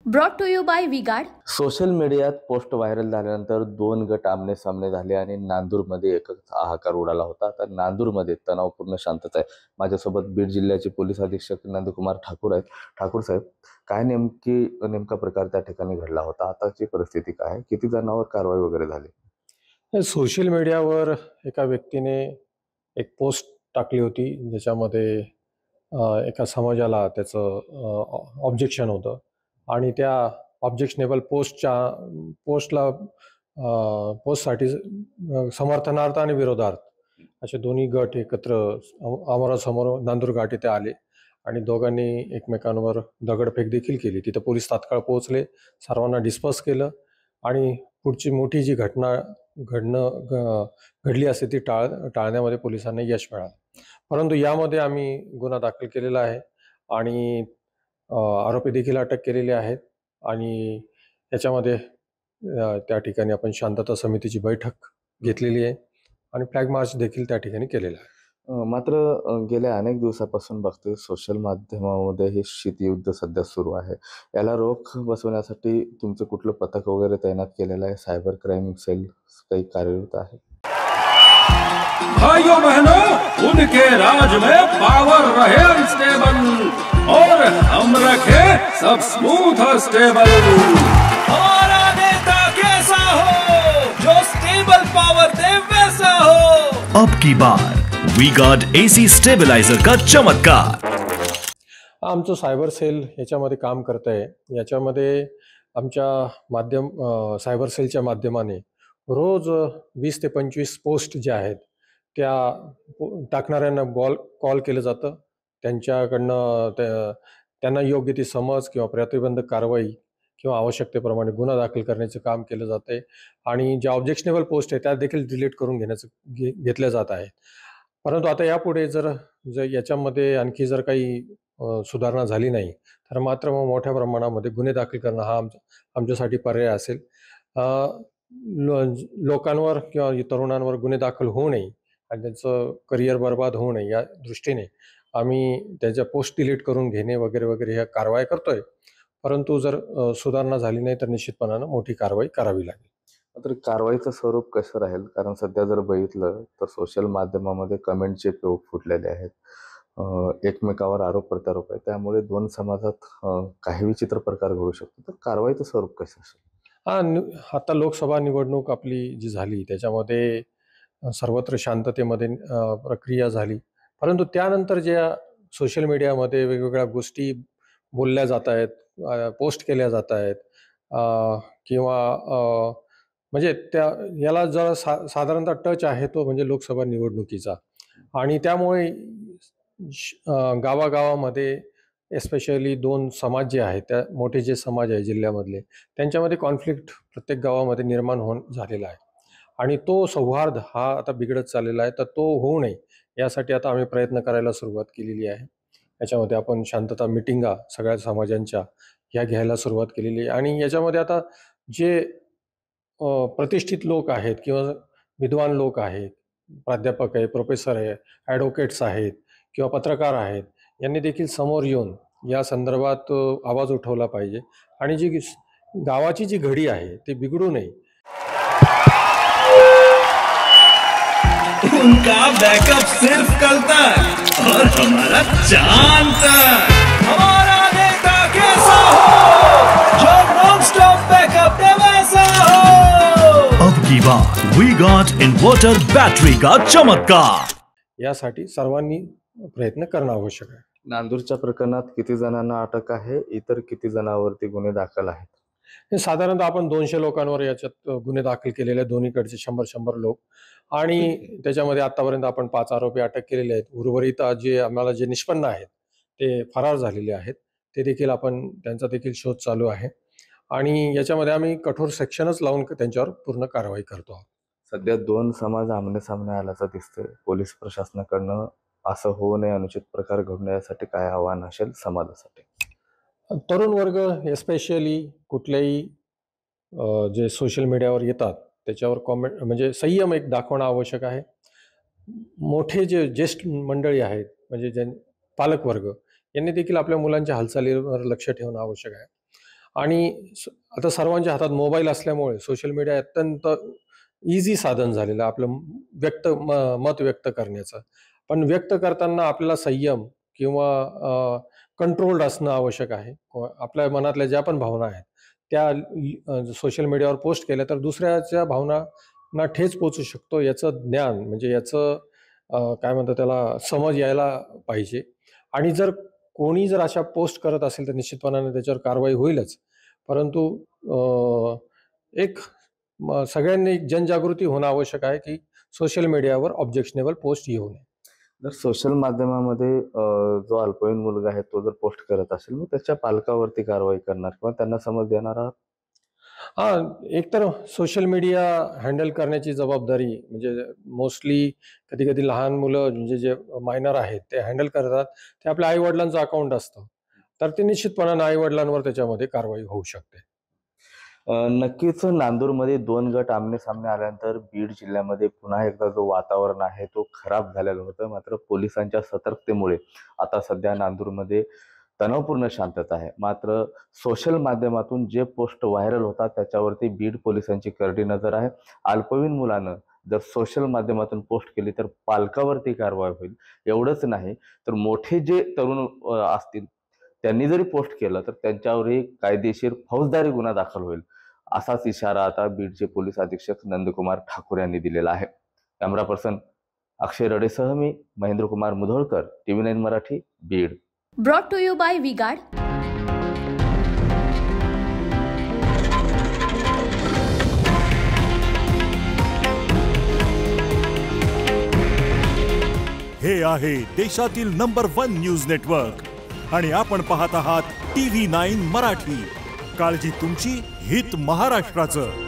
Brought to you by VGuard. Social मीडियात post viral झाल्यानंतर दोन गट आमने सामने झाले आणि नांदूरमध्ये एकच हाहाकार उडाला होता. आता नांदूरमध्ये तणावपूर्ण शांतता आहे. माझ्यासोबत बीड जिल्ह्याचे पोलीस अधीक्षक नंदकुमार ठाकूर आहेत. ठाकूर साहेब, काय नेमका प्रकार त्या ठिकाणी घडला होता? आताची परिस्थिती काय आहे? किती जणांवर कारवाई वगैरे झाली? सोशल मीडियावर एका व्यक्तीने एक पोस्ट टाकली होती ज्याच्यामध्ये एका समाजाला त्याचं ऑब्जेक्शन होतं आणि त्या ऑब्जेक्शनेबल पोस्टसाठी समर्थनार्थ आणि विरोधार्थ असे दोन्ही गट एकत्र आमोरासमोर नांदूर घाट इथे आले आणि दोघांनी एकमेकांवर दगडफेक देखील केली. तिथं पोलीस तात्काळ पोहोचले, सर्वांना डिस्पर्स केलं आणि पुढची मोठी जी घटना घडली असते ती टाळण्यामध्ये पोलिसांना यश मिळालं. परंतु यामध्ये आम्ही गुन्हा दाखल केलेला आहे आणि आरोपी देखील अटक केलेले आहेत आणि याच्यामध्ये त्या ठिकाणी आपण शांतता समितीची बैठक घेतलेली आहे आणि फ्लॅग मार्च देखील त्या ठिकाणी केलेला आहे. मात्र गेल्या अनेक दिवसापासून बघतोय सोशल माध्यमामध्ये हे शीतयुद्ध सध्या सुरू आहे. याला रोख बसवण्यासाठी तुमचं कुठलं पथक वगैरे तैनात केलेलं आहे? सायबर क्राईम सेल काही कार्यरत आहे? भाइयों बहनों, उनके राज में पावर रहे अनस्टेबल और हम रखे सब स्मूथ और स्टेबल। हमारा नेता कैसा हो जो स्टेबल पावर दे वैसा हो। अब की बार वीगार्ड एसी स्टेबलायझर का चमत्कार। आमचं सायबर सेल याच्यामध्ये काम करत आहे. याच्यामध्ये आमच्या सायबर सेलच्या माध्यमाने रोज 20 ते 25 पोस्ट ज्या आहेत त्या टाकणाऱ्यांना कॉल केलं जातं. त्यांच्याकडनं त्यांना योग्य ती समज किंवा प्रतिबंधक कारवाई किंवा आवश्यकतेप्रमाणे गुन्हा दाखल करण्याचं काम केलं जातं आहे आणि ज्या ऑब्जेक्शनेबल पोस्ट आहे त्या देखील डिलीट करून घेतल्या जात आहेत. परंतु आता यापुढे जर याच्यामध्ये आणखी जर काही सुधारणा झाली नाही तर मात्र मग मोठ्या प्रमाणामध्ये गुन्हे दाखल करणं हा आमच्यासाठी पर्याय असेल. लोकांवर किंवा तरुणांवर गुन्हे दाखल होऊ नये आणि त्यांचं करिअर बर्बाद होऊ नये या दृष्टीने आम्ही त्याच्या पोस्ट डिलीट करून घेणे वगैरे वगैरे ह्या कारवाई करतोय. परंतु जर सुधारणा झाली नाही तर निश्चितपणानं मोठी कारवाई करावी लागेल. मात्र कारवाईचं स्वरूप कसं राहील? कारण सध्या जर बघितलं तर सोशल माध्यमामध्ये कमेंटचे पेव फुटलेले आहेत, एकमेकावर आरोप प्रत्यारोप आहे, त्यामुळे दोन समाजात काही विचित्र प्रकार घडू शकतो. तर कारवाईचं स्वरूप कसं असेल? आता लोकसभा निवडणूक आपली जी झाली त्याच्यामध्ये सर्वत्र शांततेमध्ये प्रक्रिया झाली. परंतु त्यानंतर ज्या सोशल मीडियामध्ये वेगवेगळ्या गोष्टी बोलल्या जात आहेत, पोस्ट केल्या जात आहेत किंवा म्हणजे याला जर साधारणतः टच आहे तो म्हणजे लोकसभा निवडणुकीचा आणि त्यामुळे गावागावामध्ये एस्पेशली दोन समाज जे आहेत त्या मोठे जे समाज आहे जिल्ह्यामधले त्यांच्यामध्ये कॉन्फ्लिक्ट प्रत्येक गावामध्ये निर्माण झालेला आहे आणि तो सौहार्द हा आता बिघडत चाललेला आहे. तर तो होऊ नये यासाठी आता आम्ही प्रयत्न करायला सुरुवात केलेली आहे. याच्यामध्ये आपण शांतता मिटिंगा सगळ्या समाजांच्या ह्या घ्यायला सुरुवात केलेली आहे आणि याच्यामध्ये आता जे प्रतिष्ठित लोक आहेत किंवा विद्वान लोक आहेत, प्राध्यापक आहे, प्रोफेसर आहे, ॲडव्होकेट्स आहेत किंवा पत्रकार आहेत, यांनी देखील समोर येऊन या संदर्भात आवाज उठवला पाहिजे आणि जी गावाची जी घडी आहे ती बिघडू नये. उनका बैकअप सिर्फ कल तक और हमारा चांद तक। हमारा नेता कैसा हो जो नॉन स्टॉप बैकअप दे वैसा हो। अब की बार वीगार्ड इन्वर्टर बैटरी का चमत्कार। यासाठी सर्वांनी प्रयत्न करणं आवश्यक आहे. नांदूरच्या प्रकरणात किती जणांना अटक आहे? इतर किती जणांवरती गुन्हे दाखल आहेत? हे साधारणतः आपण 200 लोकांवर याच्यात गुन्हे दाखल केलेले आहेत, दोन्हीकडचे 100 लोक आणि त्याच्यामध्ये आतापर्यंत आपण 5 आरोपी अटक केलेले आहेत. उर्वरित आम्हाला जे निष्पन्न आहेत ते फरार झालेले आहेत, ते देखील आपण त्यांचा देखील शोध चालू आहे आणि याच्यामध्ये आम्ही कठोर सेक्शनच लावून त्यांच्यावर पूर्ण कारवाई करतो आहोत. सध्या दोन समाज आमने सामने आल्याचं दिसतंय. पोलीस प्रशासनाकडनं असं होऊ नये, अनुचित प्रकार घडू नये यासाठी काय आव्हान असेल समाजासाठी? तरुण वर्ग एस्पेशली कुठल्याही जे सोशल मीडियावर येतात त्याच्यावर कॉमेंट म्हणजे संयम एक दाखवणं आवश्यक आहे. मोठे जे ज्येष्ठ मंडळी आहेत म्हणजे पालकवर्ग यांनी देखील आपल्या मुलांच्या हालचालीवर लक्ष ठेवणं आवश्यक आहे आणि आता सर्वांच्या हातात मोबाईल असल्यामुळे सोशल मीडिया अत्यंत इझी साधन झालेलं आहे आपलं मत व्यक्त करण्याचं. पण व्यक्त करताना आपल्याला संयम किंवा कंट्रोल्ड असणं आवश्यक आहे. आपल्या मनातल्या ज्या पण भावना आहेत त्या सोशल मीडियावर पोस्ट केल्या तर दुसऱ्याच्या भावनांना ठेच पोचू शकतो. याचं ज्ञान म्हणजे याचं काय म्हणतात त्याला समज यायला पाहिजे. आणि जर कोणी जर अशा पोस्ट करत असेल तर निश्चितपणाने त्याच्यावर कारवाई होईलच. परंतु सगळ्यांनी जनजागृती होणं आवश्यक आहे की सोशल मीडियावर ऑब्जेक्शनेबल पोस्ट येऊ नये. जर सोशल माध्यमामध्ये जो अल्पवयीन मुलगा आहे तो जर पोस्ट करत असेल मग त्याच्या पालकावरती कारवाई करणार किंवा त्यांना समज देणार आहात? एकतर सोशल मीडिया हँडल करण्याची जबाबदारी म्हणजे मोस्टली कधी कधी लहान मुलं म्हणजे जे मायनर आहेत ते हँडल करतात. ते आपल्या आईवडिलांचं अकाउंट असतं तर ते निश्चितपणाने आईवडिलांवर त्याच्यामध्ये कारवाई होऊ शकते. नक्कीच नांदूरमध्ये 2 गट आमने सामने आल्यानंतर बीड जिल्ह्यामध्ये पुन्हा एकदा जो वातावरण आहे तो खराब झालेलं होतं. मात्र पोलिसांच्या सतर्कतेमुळे आता सध्या नांदूरमध्ये तणावपूर्ण शांतता आहे. मात्र सोशल माध्यमातून जे पोस्ट व्हायरल होतात त्याच्यावरती बीड पोलिसांची करडी नजर आहे. अल्पवयीन मुलानं जर सोशल माध्यमातून पोस्ट केली तर पालकावरती कारवाई होईल. एवढंच नाही तर मोठे जे तरुण असतील त्यांनी जरी पोस्ट केलं तर त्यांच्यावरही कायदेशीर फौजदारी गुन्हा दाखल होईल. असाच इशारा आता बीडचे पोलीस अधीक्षक नंदकुमार ठाकूर यांनी दिलेला आहे. कॅमेरा पर्सन अक्षय रडेसह मी Mahendrakumar Mudholkar, TV9 Marathi, Beed. Brought to you by V-Guard. हे आहे देशातील नंबर 1 न्यूज नेटवर्क आणि आपण पाहत आहात TV9 मराठी. काळजी तुमची, हित महाराष्ट्राचं.